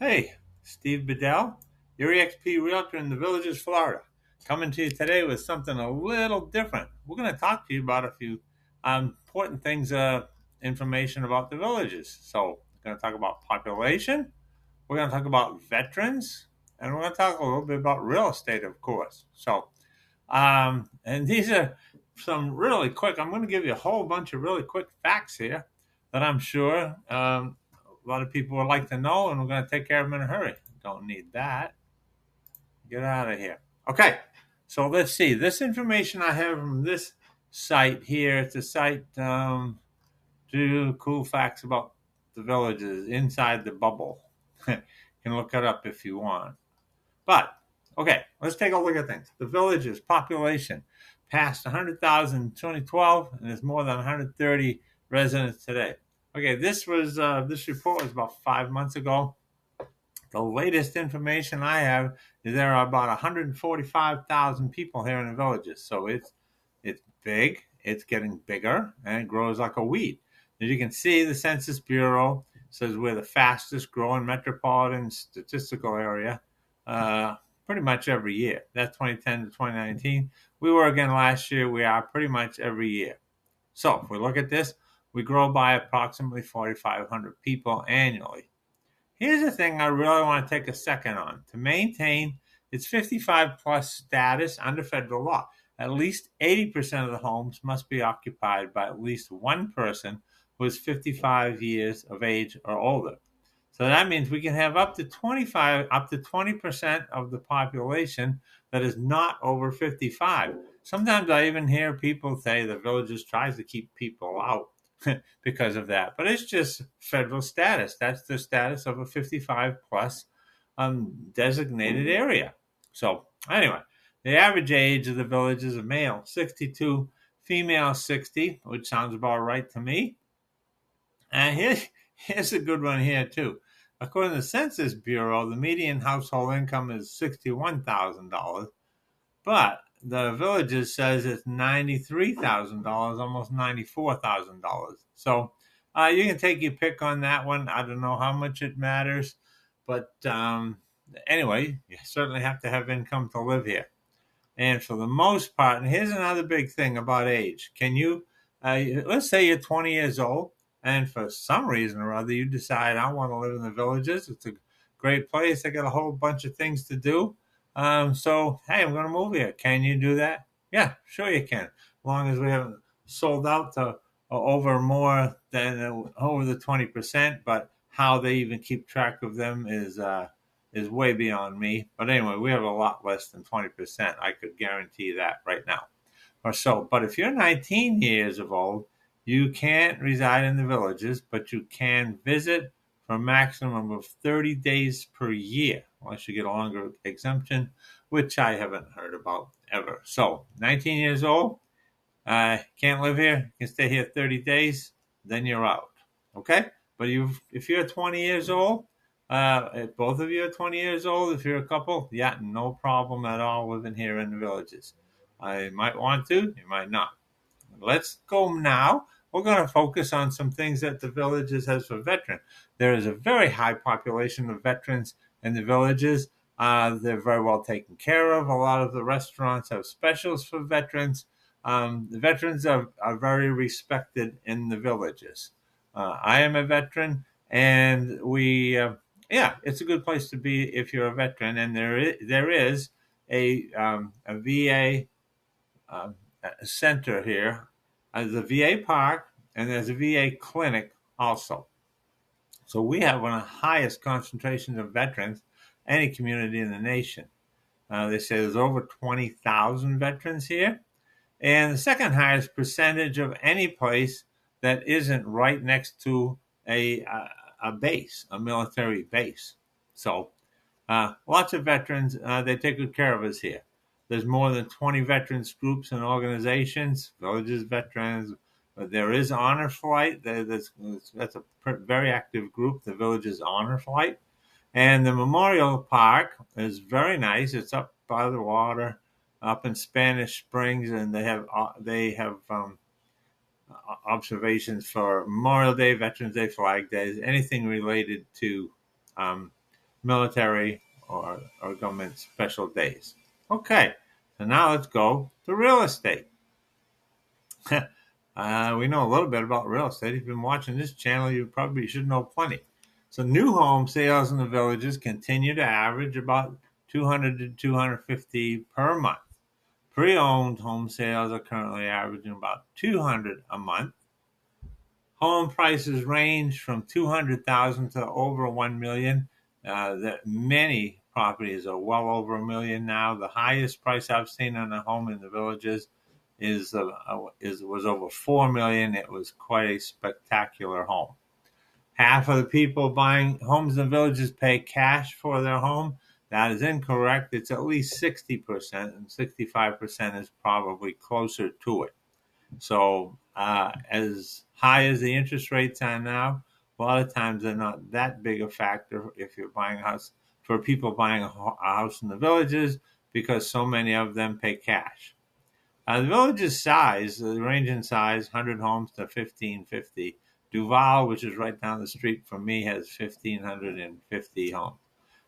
Hey, Steve Bedell, your EXP Realtor in the Villages, Florida. Coming to you today with something a little different. We're going to talk to you about a few important things, information about the villages. So, we're going to talk about population, we're going to talk about veterans, and we're going to talk a little bit about real estate, of course. And these are some really quick. I'm going to give you a whole bunch of really quick facts here that I'm sure a lot of people would like to know, and we're going to take care of them in a hurry. Don't need that. Get out of here. Okay, so let's see. This information I have from this site here. It's a site do cool facts about the villages inside the bubble. You can look it up if you want. But, okay, let's take a look at things. The village's population passed 100,000 in 2012, and there's more than 130 residents today. Okay, this report was about 5 months ago. The latest information I have is there are about 145,000 people here in the villages. So it's big, it's getting bigger, and it grows like a weed. As you can see, the Census Bureau says we're the fastest growing metropolitan statistical area pretty much every year. That's 2010 to 2019. We were again last year. We are pretty much every year. So if we look at this, we grow by approximately 4,500 people annually. Here's the thing I really want to take a second on. To maintain its 55 plus status under federal law, at least 80% of the homes must be occupied by at least one person who is 55 years of age or older. So that means we can have up to 20% of the population that is not over 55. Sometimes I even hear people say the villages tries to keep people out because of that. But it's just federal status. That's the status of a 55 plus designated area. So anyway, the average age of the village is a male 62, female 60, which sounds about right to me. And here's a good one here too. According to the Census Bureau, the median household income is $61,000, but the Villages says it's $93,000, almost $94,000. So you can take your pick on that one. I don't know how much it matters, but anyway, you certainly have to have income to live here. And for the most part, and here's another big thing about age. Can you, let's say you're 20 years old, and for some reason or other, you decide, I want to live in the villages. It's a great place. I got a whole bunch of things to do. So, hey, I'm going to move here. Can you do that? Yeah, sure you can. As long as we haven't sold out to over more than over the 20%. But how they even keep track of them is way beyond me. But anyway, we have a lot less than 20%. I could guarantee that right now or so. But if you're 19 years of old, you can't reside in the villages, but you can visit for a maximum of 30 days per year, unless you get a longer exemption, which I haven't heard about ever. So 19 years old, can't live here, you can stay here 30 days, then you're out. Okay? But if you're 20 years old, if both of you are 20 years old, if you're a couple, yeah, no problem at all living here in the villages. I might want to, you might not. Let's go now. We're going to focus on some things that the villages has for veterans. There is a very high population of veterans in the villages. They're very well taken care of. A lot of the restaurants have specials for veterans. The veterans are very respected in the villages. I am a veteran, and yeah, it's a good place to be if you're a veteran. And there is a VA center here. There's a VA park, and there's a VA clinic also. So we have one of the highest concentrations of veterans any community in the nation. They say there's over 20,000 veterans here, and the second highest percentage of any place that isn't right next to a base, a military base. So lots of veterans, they take good care of us here. There's more than 20 veterans groups and organizations, villages veterans. But there is Honor Flight. That's a very active group, the Villages Honor Flight. And the Memorial Park is very nice. It's up by the water, up in Spanish Springs, and they have observations for Memorial Day, Veterans Day, Flag Days, anything related to military or government special days. Okay, so now let's go to real estate. We know a little bit about real estate. If you've been watching this channel, you probably should know plenty. So new home sales in the villages continue to average about 200 to 250 per month. Pre-owned home sales are currently averaging about 200 a month. Home prices range from 200,000 to over 1 million. That many properties are well over a million now. The highest price I've seen on a home in the villages was over 4 million. It was quite a spectacular home. Half of the people buying homes in the villages pay cash for their home. That is incorrect. It's at least 60%, and 65% is probably closer to it. So, as high as the interest rates are now, a lot of times they're not that big a factor if you're buying a house for people buying a house in the villages, because so many of them pay cash. The village's size, the range in size, 100 homes to 1,550. Duval, which is right down the street from me, has 1,550 homes.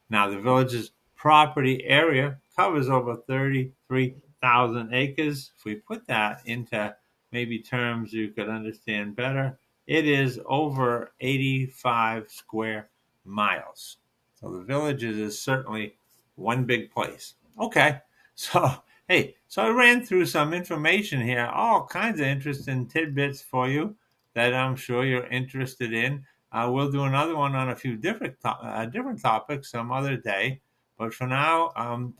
Now, the village's property area covers over 33,000 acres. If we put that into maybe terms you could understand better, it is over 85 square miles. So the village is certainly one big place. Okay, so hey, so I ran through some information here, all kinds of interesting tidbits for you that I'm sure you're interested in. We'll do another one on a few different topics some other day. But for now,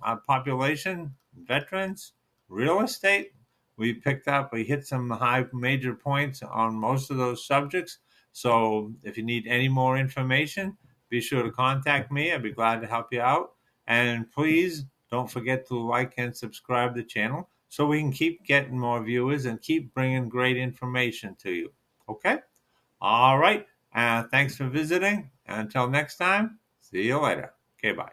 our population, veterans, real estate, we hit some high major points on most of those subjects. So if you need any more information, be sure to contact me. I'd be glad to help you out. And please don't forget to like and subscribe to the channel so we can keep getting more viewers and keep bringing great information to you. Okay? All right. Thanks for visiting. Until next time, see you later. Okay, bye.